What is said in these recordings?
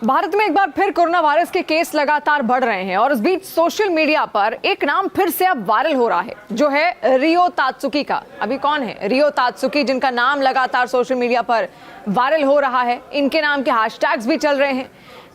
भारत में एक बार फिर कोरोना वायरस के केस लगातार बढ़ रहे हैं और इस बीच सोशल मीडिया पर एक नाम फिर से अब वायरल हो रहा है, जो है रियो तात्सुकी का। अभी कौन है रियो तात्सुकी, जिनका नाम लगातार सोशल मीडिया पर वायरल हो रहा है। इनके नाम के हैशटैग्स भी चल रहे हैं।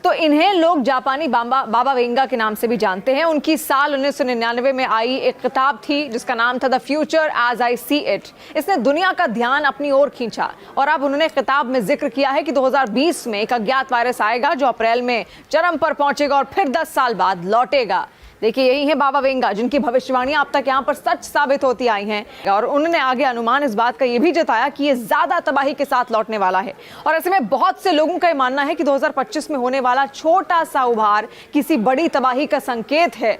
तो इन्हें लोग जापानी बाबा वेंगा के नाम से भी जानते हैं। उनकी साल 1999 में आई एक किताब थी जिसका नाम था the future as I see it. इसने दुनिया का ध्यान अपनी ओर खींचा और अब उन्होंने किताब में जिक्र किया है कि 2020 में एक अज्ञात वायरस आएगा जो अप्रैल में चरम पर पहुंचेगा और फिर 10 साल बाद लौटेगा। देखिए, यही है बाबा वेंगा, जिनकी भविष्यवाणियां अब तक यहां पर सच साबित होती आई हैं और उन्होंने आगे अनुमान इस बात का यह भी जताया कि ये ज्यादा तबाही के साथ लौटने वाला है। और ऐसे में बहुत से लोगों का यह मानना है कि 2025 में होने वाला छोटा सा उभार किसी बड़ी तबाही का संकेत है।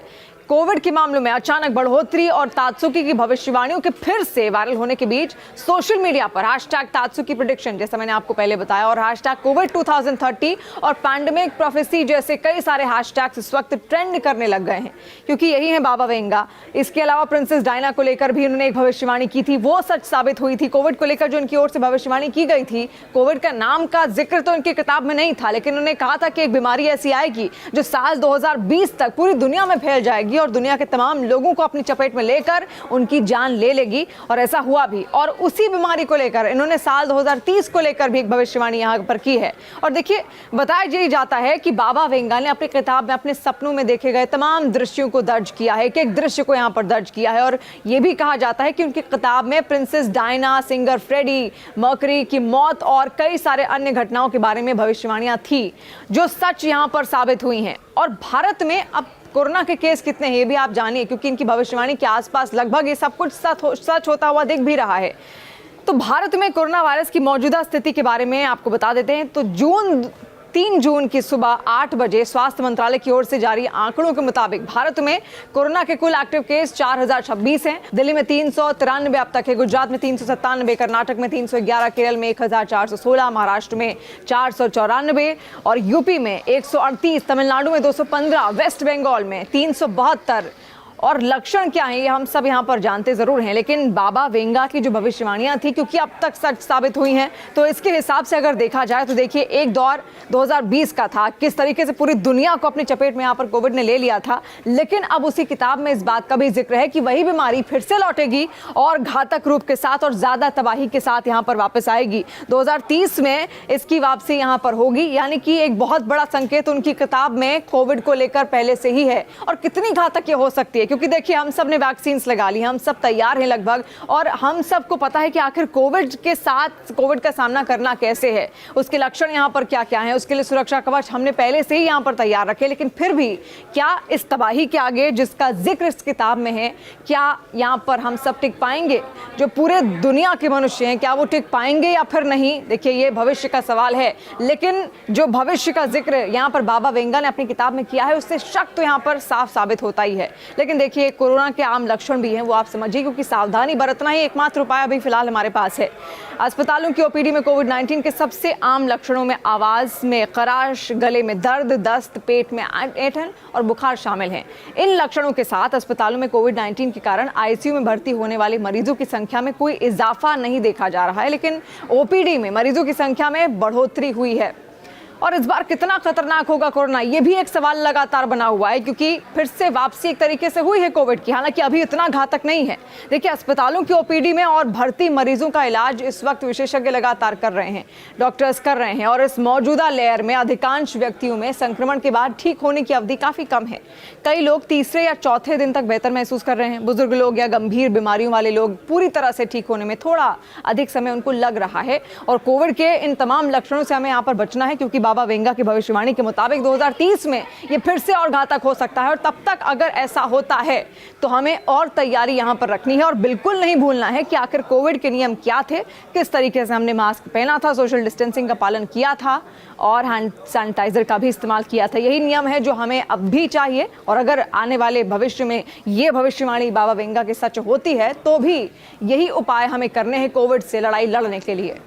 कोविड के मामलों में अचानक बढ़ोतरी और तात्सुकी की भविष्यवाणियों के फिर से वायरल होने के बीच सोशल मीडिया पर हैशटैग तात्सुकी प्रेडिक्शन, जैसा मैंने आपको पहले बताया, और हैशटैग कोविड 2030 और पैंडेमिक प्रोफेसी जैसे कई सारे हैशटैग्स इस वक्त ट्रेंड करने लग गए हैं, क्योंकि यही है बाबा वेंगा। इसके अलावा प्रिंसेस डायना को लेकर भी उन्होंने एक भविष्यवाणी की थी, वो सच साबित हुई थी। कोविड को लेकर जो उनकी ओर से भविष्यवाणी की गई थी, कोविड का नाम का जिक्र तो उनकी किताब में नहीं था, लेकिन उन्होंने कहा था कि एक बीमारी ऐसी आएगी जो साल 2020 तक पूरी दुनिया में फैल जाएगी और दुनिया के तमाम लोगों को अपनी चपेट में लेकर उनकी जान ले लेगी। और ऐसा हुआ भी। और उसी बीमारी को लेकर इन्होंने साल 2030 को लेकर भी एक भविष्यवाणी यहां पर की है। और देखिए, बताया जाता है कि बाबा वेंगा ने अपनी किताब में अपने सपनों में देखे गए तमाम दृश्यों को दर्ज किया है, एक एक दृश्य को यहां पर दर्ज किया है। और यह भी कहा जाता है कि उनकी किताब में princess Diana, singer Freddie Mercury की मौत और कई सारे अन्य घटनाओं के बारे में भविष्यवाणियां थी जो सच यहां पर साबित हुई हैं। और भारत में अब कोरोना के केस कितने हैं ये भी आप जानिए, क्योंकि इनकी भविष्यवाणी के आसपास लगभग ये सब कुछ सच होता हुआ दिख भी रहा है। तो भारत में कोरोना वायरस की मौजूदा स्थिति के बारे में आपको बता देते हैं। तो 3 जून की सुबह 8 बजे स्वास्थ्य मंत्रालय की ओर से जारी आंकड़ों के मुताबिक भारत में कोरोना के कुल एक्टिव केस 4026 हैं। दिल्ली में 393 अब तक है, गुजरात में 397, कर्नाटक में 311, केरल में 1416, महाराष्ट्र में 494 और यूपी में 138, तमिलनाडु में 215, वेस्ट बंगाल में 372। और लक्षण क्या है ये हम सब यहाँ पर जानते जरूर हैं, लेकिन बाबा वेंगा की जो भविष्यवाणियां थी, क्योंकि अब तक सच साबित हुई हैं, तो इसके हिसाब से अगर देखा जाए तो देखिए, एक दौर 2020 का था, किस तरीके से पूरी दुनिया को अपनी चपेट में यहाँ पर कोविड ने ले लिया था। लेकिन अब उसी किताब में इस बात का भी जिक्र है कि वही बीमारी फिर से लौटेगी और घातक रूप के साथ और ज्यादा तबाही के साथ यहाँ पर वापस आएगी। 2030 में इसकी वापसी यहाँ पर होगी, यानी कि एक बहुत बड़ा संकेत उनकी किताब में कोविड को लेकर पहले से ही है। और कितनी घातक ये हो सकती है, क्योंकि देखिए, हम सब ने वैक्सीन लगा ली, हम सब तैयार हैं लगभग, और हम सबको पता है कि आखिर कोविड के साथ कोविड का सामना करना कैसे है, उसके लक्षण यहाँ पर क्या क्या हैं, उसके लिए सुरक्षा कवच हमने पहले से ही यहाँ पर तैयार रखे। लेकिन फिर भी क्या इस तबाही के आगे जिसका जिक्र इस किताब में है, क्या यहाँ पर हम सब टिक पाएंगे? जो पूरे दुनिया के मनुष्य हैं, क्या वो टिक पाएंगे या फिर नहीं? देखिए, ये भविष्य का सवाल है। लेकिन जो भविष्य का जिक्र यहाँ पर बाबा वेंगा ने अपनी किताब में किया है, उससे शक तो यहाँ पर साफ साबित होता ही है। लेकिन देखिए, कोरोना के आम लक्षण भी हैं, वो आप समझिए, क्योंकि सावधानी बरतना ही एकमात्र उपाय अभी फिलहाल हमारे पास है। अस्पतालों की ओपीडी में कोविड-19 के सबसे आम लक्षणों में आवाज में खराश, गले में दर्द, दस्त, पेट में ऐंठन और बुखार शामिल हैं। इन लक्षणों के साथ अस्पतालों में कोविड-19 के कारण आईसीयू में भर्ती होने वाले मरीजों की संख्या में कोई इजाफा नहीं देखा जा रहा है, लेकिन ओपीडी में मरीजों की संख्या में बढ़ोतरी हुई है। और इस बार कितना खतरनाक होगा कोरोना, ये भी एक सवाल लगातार बना हुआ है, क्योंकि फिर से वापसी एक तरीके से हुई है कोविड की, हालांकि अभी इतना घातक नहीं है। देखिए, अस्पतालों की ओपीडी में और भर्ती मरीजों का इलाज इस वक्त विशेषज्ञ लगातार कर रहे हैं, डॉक्टर्स कर रहे हैं, और इस मौजूदा लेयर में अधिकांश व्यक्तियों में संक्रमण के बाद ठीक होने की अवधि काफी कम है। कई लोग तीसरे या चौथे दिन तक बेहतर महसूस कर रहे हैं। बुजुर्ग लोग या गंभीर बीमारियों वाले लोग पूरी तरह से ठीक होने में थोड़ा अधिक समय उनको लग रहा है। और कोविड के इन तमाम लक्षणों से हमें यहाँ पर बचना है, क्योंकि बाबा वेंगा की भविष्यवाणी के मुताबिक 2030 में ये फिर से और घातक हो सकता है। और तब तक अगर ऐसा होता है तो हमें और तैयारी यहां पर रखनी है और बिल्कुल नहीं भूलना है कि आखिर कोविड के नियम क्या थे, किस तरीके से हमने मास्क पहना था, सोशल डिस्टेंसिंग का पालन किया था और हैंड सैनिटाइजर का भी इस्तेमाल किया था। यही नियम है जो हमें अब भी चाहिए। और अगर आने वाले भविष्य में ये भविष्यवाणी बाबा वेंगा की सच होती है तो भी यही उपाय हमें करने हैं कोविड से लड़ाई लड़ने के लिए।